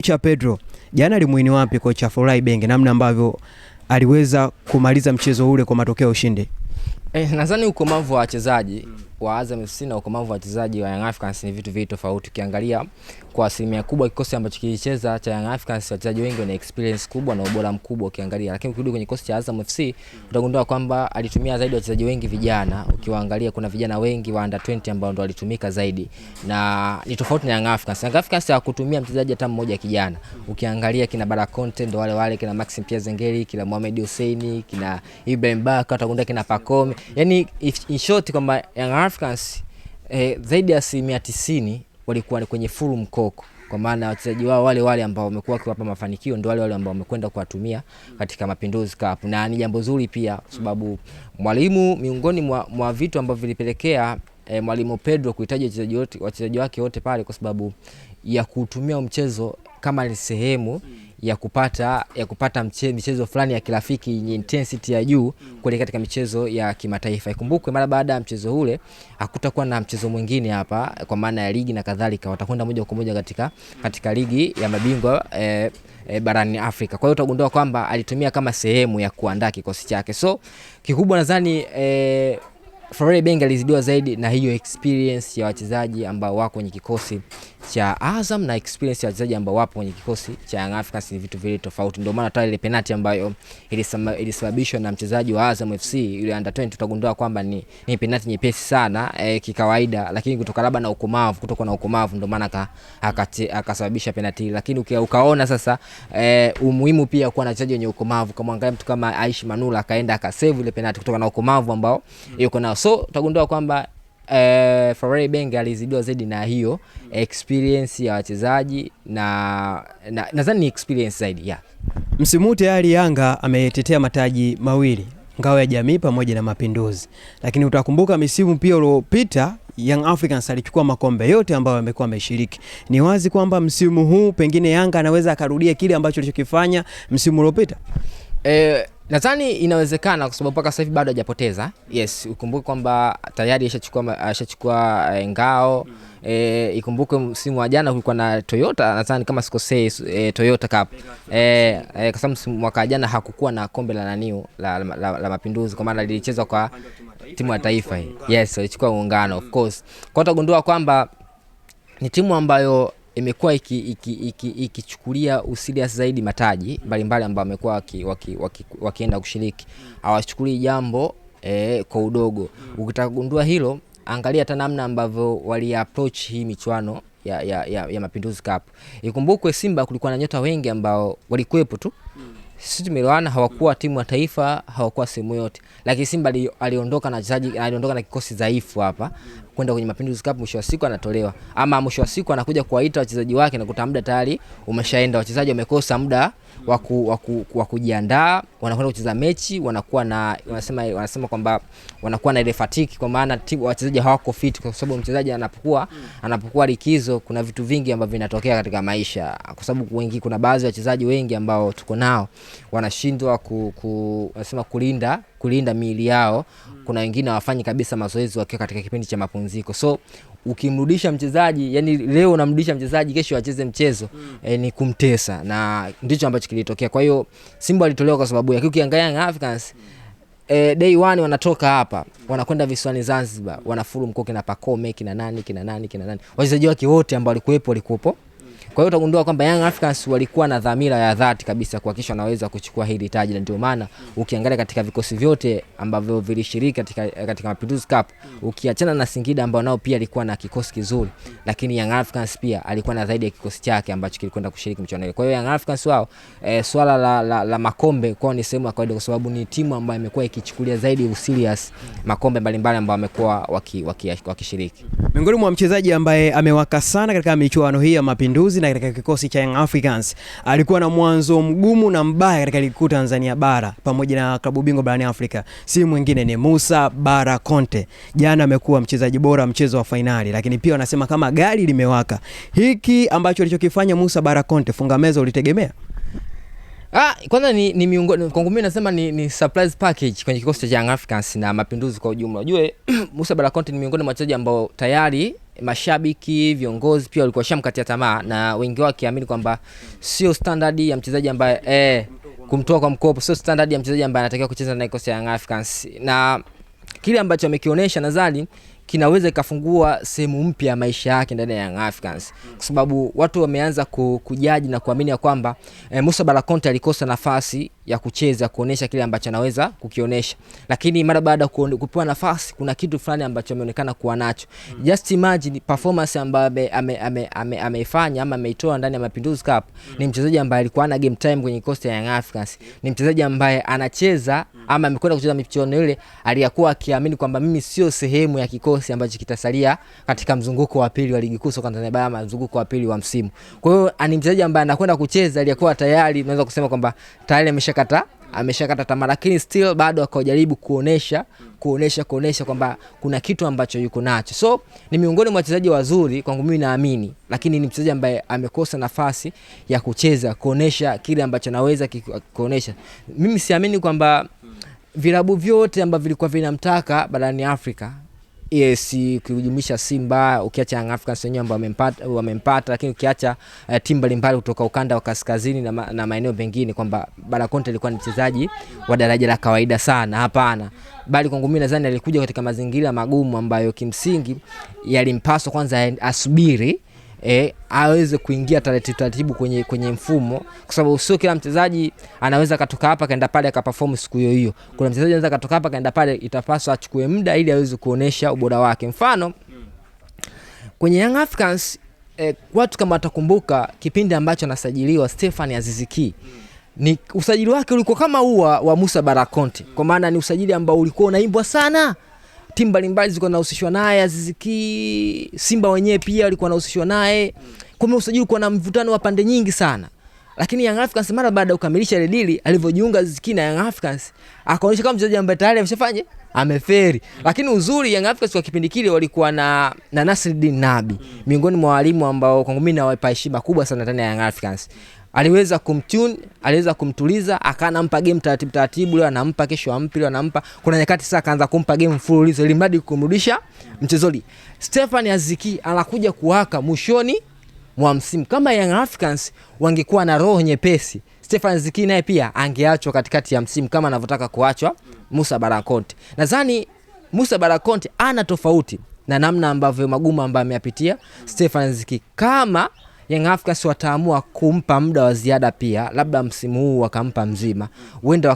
Kocha Pedro jana alimuini wapi kocha Florai Ibenge namna ambavyo aliweza kumaliza mchezo ule kwa matokeo ya ushindi? Nadhani ukomavu wa wachezaji wa Azam FC na ukomavu wa wachezaji wa Young Africans ni vitu tofauti. Ukiangalia kwa asilimia kubwa kikosi ambacho kilicheza cha Young Africans, wachezaji wengi wana experience kubwa na ubora mkubwa ukiangalia, lakini ukirudi kwenye kikosi cha Azam FC utagundua kwamba alitumia zaidi wachezaji wengi vijana. Ukiwaangalia kuna vijana wengi wa under 20 ambao ndo walitumika zaidi, na ni tofauti na Young Africans. Young Africans hakutumia mchezaji hata mmoja kijana. Ukiangalia kina Bara Conte ndo wale kina Maxim Pierre Zengeli, kina Mohamed Hussein, kina Ibrahim Baka, utagundua kina Pacome. Yani in short kwamba Young Africans zaidi ya 90% walikuwa kwenye full mkoko, kwa maana wachezaji wao wale ambao wamekuwa kiwapa mafanikio ndio wale ambao wamekwenda kuwatumia katika Mapinduzi Cup. Na ni jambo zuri pia kwa sababu mwalimu, miongoni mwa vitu ambavyo vilipelekea mwalimu Pedro kuhitaji wachezaji wake wote pale kwa sababu ya kutumia mchezo kama ni sehemu ya kupata michezo fulani ya kirafiki yenye intensity ya juu kuelekea katika michezo ya kimataifa. Ikumbukwe mara baada ya mchezo ule hakutakuwa na mchezo mwingine hapa kwa maana ya ligi na kadhalika, watakwenda moja kwa moja katika ligi ya mabingwa barani Afrika. Kwa hiyo utagundua kwamba alitumia kama sehemu ya kuandaa kikosi chake. So kikubwa nadhani Florai Ibenge alizidiwa zaidi na hiyo experience ya wachezaji ambao wako kwenye kikosi cha Azam na experience ya wachezaji ambao wapo kwenye kikosi cha Young Africans, ni vitu vile tofauti. Ndio maana hata ile penalty ambayo ilisababishwa na mchezaji wa Azam FC yule under 20 tutagundua kwamba ni penalty nyepesi sana kikawaida, lakini kutoka na ukomavu ndio maana akasababisha penalty. Lakini ukaona sasa umuhimu pia kuwa na wachezaji wenye ukomavu, kama angalia mtu kama Aishi Manula akaenda akasave ile penalty kutoka na ukomavu ambao yuko nao. So utagundua kwamba Florai Ibenge alizidiwa zaidi na hiyo experience ya wachezaji na nadhani ni experience zaidi ya. Msimu tayari Yanga ametetea mataji mawili, Ngao ya Jamii pamoja na Mapinduzi. Lakini utakumbuka misimu pia iliyopita Young Africans alichukua makombe yote ambayo amekuwa ameshiriki. Ni wazi kwamba msimu huu pengine Yanga anaweza akarudia kile ambacho alichokifanya msimu uliopita. Nadhani inawezekana kwa sababu mpaka sasa hivi bado hajapoteza. Yes, ukumbuke kwamba tayari ashachukua Ngao. Ikumbuke msimu wa jana kulikuwa na Toyota, nadhani kama sikosei, Toyota Cup. Kwa sababu mwaka jana hakukuwa na kombe la naniu la Mapinduzi kwa maana lilichezwa kwa timu ya taifa hii. Yes, alichukua Muungano of course. Kwa utagundua kwamba ni timu ambayo imekuwa ikichukulia userious zaidi mataji mbalimbali ambao wamekuwa wakienda kushiriki. Hawachukuli jambo kwa udogo. Ukitagundua hilo, angalia hata namna ambavyo wali approach hii michuano ya Mapinduzi Cup. Ikumbukwe Simba kulikuwa na nyota wengi ambao walikuwepo tu. Sisi tumeelewana, hawakuwa timu ya taifa, hawakuwa sehemu yote. Lakini Simba aliondoka na wachezaji, aliondoka na kikosi dhaifu hapa kwenda kwenye Mapinduzi Cup, mwisho wa siku anatolewa. Ama mwisho wa siku anakuja kuwaita wachezaji wake na kuta muda tayari umeshaenda, wachezaji wamekosa muda wa kujiandaa, wanakwenda kucheza mechi, wanakuwa na wanasema kwamba wanakuwa na ile fatigue kwa maana timu wachezaji hawako fit, kwa sababu mchezaji anapokuwa likizo kuna vitu vingi ambavyo vinatokea katika maisha, kwa sababu kuna baadhi ya wachezaji wengi ambao tuko nao wanashindwa wanasema kulinda miili yao. Kuna wengine hawafanyi kabisa mazoezi wakiwa katika kipindi cha mapumziko. So ukimrudisha mchezaji, yani leo unamrudisha mchezaji kesho acheze mchezo, ni kumtesa, na ndicho ambacho kilitokea. Kwa hiyo Simba alitolewa kwa sababu ya ukiangalia Young Africans day one wanatoka hapa wanakwenda visiwani Zanzibar, wanafuru mkoke na Pacome kina nani wachezaji wake wote ambao walikuwepo. Kwa hiyo utagundua kwamba Young Africans walikuwa na dhamira ya dhati kabisa kuhakikisha wanaweza kuchukua hili taji, na ndio maana ukiangalia katika vikosi vyote ambavyo vilishiriki katika Mapinduzi Cup, ukiachana na Singida ambao nao pia alikuwa na kikosi kizuri, lakini Young Africans pia alikuwa na zaidi ya kikosi chake ambacho kilikwenda kushiriki mchuano ile. Kwa hiyo Young Africans wao swala la makombe kwao ni sehemu ya kawaida, kwa sababu ni timu ambayo imekuwa ikichukulia zaidi serious makombe mbalimbali ambayo wamekuwa wakishiriki. Miongoni mwa mchezaji ambaye amewaka sana katika michuano hii ya Mapinduzi na katika kikosi cha Young Africans, alikuwa na mwanzo mgumu na mbaya katika ligi kuu Tanzania bara pamoja na klabu bingwa barani Afrika, si mwingine ni Musa Bara Conte. Jana amekuwa mchezaji bora mchezo wa finali, lakini pia wanasema kama gari limewaka. Hiki ambacho alichokifanya Musa Bara Conte, funga meza ulitegemea? Kwanza ni miongoni, kwangu mimi nasema ni surprise package kwenye kikosi cha Young Africans na Mapinduzi kwa ujumla. Unajua Musa Bara Conte ni miongoni mwa wachezaji ambao tayari mashabiki, viongozi pia walikuwa shamkatia tamaa, na wengi wao wakiamini kwamba sio standard ya mchezaji ambaye kumtoa kwa mkopo, sio standard ya mchezaji ambaye anatakiwa kucheza na kikosi cha Young Africans. Na kile ambacho amekionyesha nadhani kinaweza kufungua sehemu mpya ya maisha yake ndani ya Young Africans, kwa sababu watu wameanza kujaji na kuamini kwamba Musa Bala Conte alikosa nafasi ya kucheza kuonesha kile ambacho anaweza kukionyesha, lakini mara baada kupewa nafasi kuna kitu fulani ambacho ameonekana kuwa nacho. Just imagine performance ambayo ameifanya ama ameitoa ndani ya Mapinduzi Cup. Ni mchezaji ambaye alikuwa na game time kwenye coast ya Young Africans, ni mchezaji ambaye anacheza ama amekwenda kucheza michuano ile aliyakuwa akiamini kwamba mimi sio sehemu ya kikosi ambacho kitasalia katika mzunguko wa pili wa ligi kuu soka Tanzania Bara, mzunguko wa pili wa msimu. Kwa hiyo ni mchezaji ambaye anakwenda kucheza aliyakuwa tayari, tunaweza kusema kwamba tayari ameshakata tamaa, lakini still bado akajaribu kuonesha kwamba kuna kitu ambacho yuko nacho. So ni miongoni mwa wachezaji wazuri kwangu mimi naamini, lakini ni mchezaji ambaye amekosa nafasi ya kucheza kuonesha kile ambacho anaweza kuonesha. Mimi siamini kwamba vilabu vyote ambavyo vilikuwa vinamtaka barani Afrika, yes, kujumuisha Simba, ukiacha Young Africans wenyewe ambao wamempata, lakini ukiacha timu mbalimbali kutoka ukanda wa kaskazini na maeneo mengine, kwamba Bala Conte alikuwa ni mchezaji wa daraja la kawaida sana. Hapana, bali kwangu mimi nadhani alikuja katika mazingira magumu ambayo kimsingi yalimpaswa kwanza asubiri aweze kuingia taratibu kwenye mfumo, kwa sababu sio kila mchezaji anaweza katoka hapa kaenda pale akaperform siku hiyo. Kuna mchezaji anaweza katoka hapa kaenda pale, itapaswa achukue muda ili aweze kuonesha ubora wake. Mfano kwenye Young Africans, watu kama watakumbuka kipindi ambacho anasajiliwa Stefan Aziz Ki, ni usajili wake ulikuwa kama huwa wa Musa Bala Conte, kwa maana ni usajili ambao ulikuwa unaimbwa sana. Timu mbalimbali zilikuwa zinahusishwa naye. Aziz Ki, Simba wenyewe pia walikuwa wanahusishwa naye. Kwa hiyo usajili ulikuwa na mvutano wa pande nyingi sana. Lakini Young Africans mara baada ya kukamilisha ile deal, alivyojiunga Aziz Ki na Young Africans, akaonyesha kama mchezaji ambaye tayari ameshafanya ameferi. Lakini uzuri Young Africans kwa kipindi kile walikuwa na Nasreddine Nabi, miongoni mwa walimu ambao kwangu mimi nawapa heshima kubwa sana ndani ya Young Africans. Aliweza kumtune, aliweza kumtuliza, akanampa game taratibu, leo anampa, kesho ampi, leo anampa. Kuna nyakati sasa akaanza kumpa game mfululizo ili mradi kumrudisha mchezoni. Stefan Aziz Ki anakuja kuwaka mwishoni mwa msimu. Kama Young Africans wangekuwa na roho nyepesi, Stefan Aziz Ki naye pia angeachwa katikati ya msimu kama anavyotaka kuachwa Musa Bala Conte. Nadhani Musa Bala Conte ana tofauti na namna ambavyo magumu ambayo ameyapitia Stefan Aziz Ki. Kama Young Africans wataamua kumpa muda wa ziada pia, labda msimu huu wakampa mzima, huenda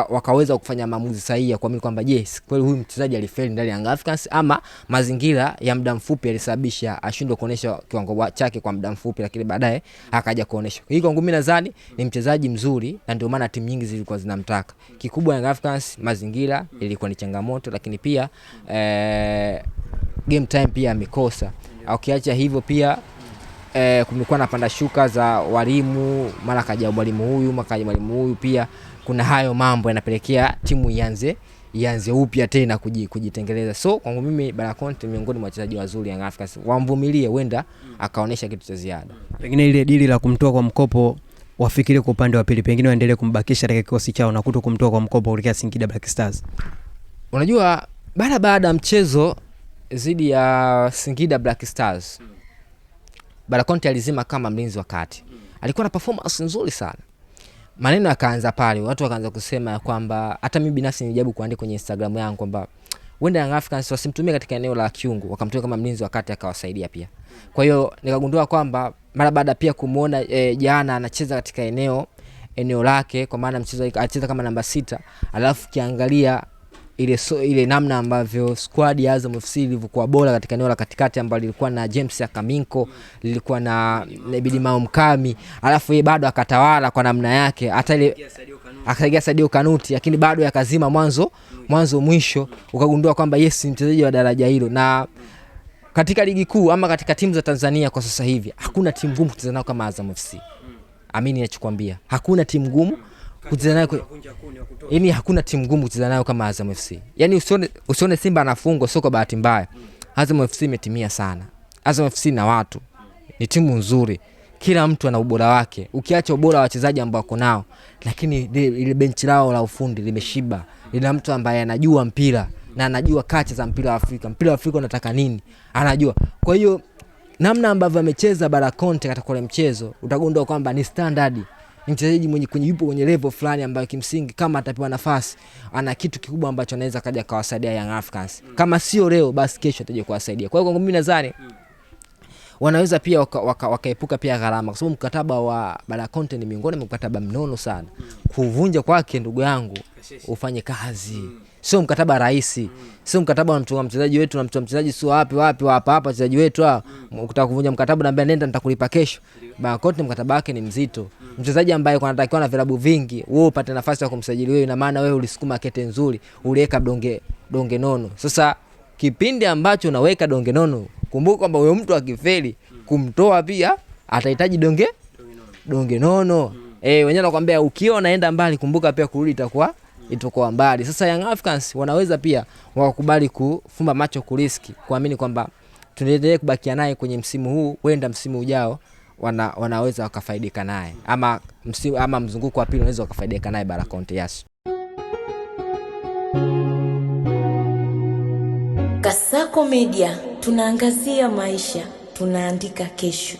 wakaweza kufanya maamuzi sahihi ya kuamini kwamba yes, kweli huyu mchezaji alifeli ndani ya Young Africans, ama mazingira ya muda mfupi yalisababisha ashindwe kuonesha kiwango chake kwa muda mfupi, lakini baadaye akaja kuonesha. Hii kwangu mimi nadhani ni mchezaji mzuri, na ndio maana timu nyingi zilikuwa zinamtaka. Kikubwa Young Africans mazingira ilikuwa ni changamoto, lakini pia game time pia amekosa. Ukiacha hivyo pia kumekuwa na panda shuka za walimu, mara kaja mwalimu huyu, makaja mwalimu huyu, pia kuna hayo mambo yanapelekea timu ianze upya tena kujitengeleza. So kwangu mimi Bala Conte miongoni mwa wachezaji wazuri Young Africans, wamvumilie, huenda akaonesha kitu cha ziada. Pengine ile dili la kumtoa kwa mkopo wafikirie kwa upande wa pili, pengine waendelee kumbakisha katika kikosi chao na kuto kumtoa kwa mkopo kuelekea Singida Black Stars. Unajua baada ya mchezo dhidi ya Singida Black Stars, Bala Conte alizima kama mlinzi wa kati. Alikuwa na performance nzuri sana. Maneno yakaanza pale, watu wakaanza kusema kwamba, hata mimi binafsi nilijibu kuandika kwenye Instagram yangu kwamba wenda Young Africans wasimtumie katika eneo la kiungo, wakamtumia kama mlinzi wa kati akawasaidia pia. Kwa hiyo nikagundua kwamba mara baada pia kumuona jana anacheza katika eneo lake, kwa maana mchezo anacheza kama namba 6, alafu kiangalia ile namna ambavyo squad ya Azam FC ilivyokuwa bora katika eneo la katikati, ambalo lilikuwa na James Akaminko, lilikuwa na Nebidi Maumkami, alafu yeye bado akatawala kwa namna yake, hata ile akaingia Sadio Kanuti, lakini bado yakazima mwanzo mwisho. Ukagundua kwamba yes, mchezaji wa daraja hilo. Na katika ligi kuu ama katika timu za Tanzania kwa sasa hivi hakuna timu ngumu kucheza nayo kama Azam FC. Amini nachokuambia, hakuna timu ngumu kucheza nayo. Yaani hakuna timu ngumu kucheza nayo kama Azam FC. Yaani usione Simba anafungwa sio kwa bahati mbaya. Azam FC imetimia sana. Azam FC na watu ni timu nzuri. Kila mtu ana ubora wake. Ukiacha ubora wa wachezaji ambao wako nao, lakini ile benchi lao la ufundi limeshiba. Lina mtu ambaye anajua mpira. na anajua kacha za mpira wa Afrika. Mpira wa Afrika unataka nini? Anajua. Kwa hiyo namna ambavyo amecheza Bara Conte katika ule mchezo utagundua kwamba ni standard. Ni mchezaji mwenye yupo kwenye level fulani ambayo kimsingi kama atapewa nafasi ana kitu kikubwa ambacho anaweza kaja kawasaidia Young Africans. Kama sio leo basi kesho ataje kuwasaidia. Kwa hiyo kwangu mimi nadhani wanaweza pia wakaepuka pia gharama kwa sababu mkataba wa Bara Conte ni miongoni mwa mkataba mnono sana. Kuvunja kwake ndugu yangu ufanye kazi. Sio mkataba rahisi. Sio mkataba unamtoa mchezaji wetu na mchezaji sio wapi hapa wachezaji wetu ukitaka kuvunja mkataba naambia nenda nitakulipa kesho. Bara Conte mkataba wake ni mzito. Mchezaji ambaye anatakiwa na vilabu vingi, wewe upate nafasi ya kumsajili wewe, ina maana wewe ulisukuma kete nzuri, uliweka donge nono. Sasa kipindi ambacho unaweka donge nono, kumbuka kwamba wewe mtu akifeli kumtoa pia atahitaji donge nono. Wenyewe nakwambia ukiwa unaenda mbali kumbuka pia kurudi itakuwa mbali. Sasa Young Africans wanaweza pia wakubali kufumba macho kuriski, kuamini kwamba tunaendelea kubakia naye kwenye msimu huu, wenda msimu ujao wanaweza wakafaidika naye ama mzunguko wa pili wanaweza wakafaidika naye Bara Conte. Yes. Kasako Media, tunaangazia maisha, tunaandika kesho.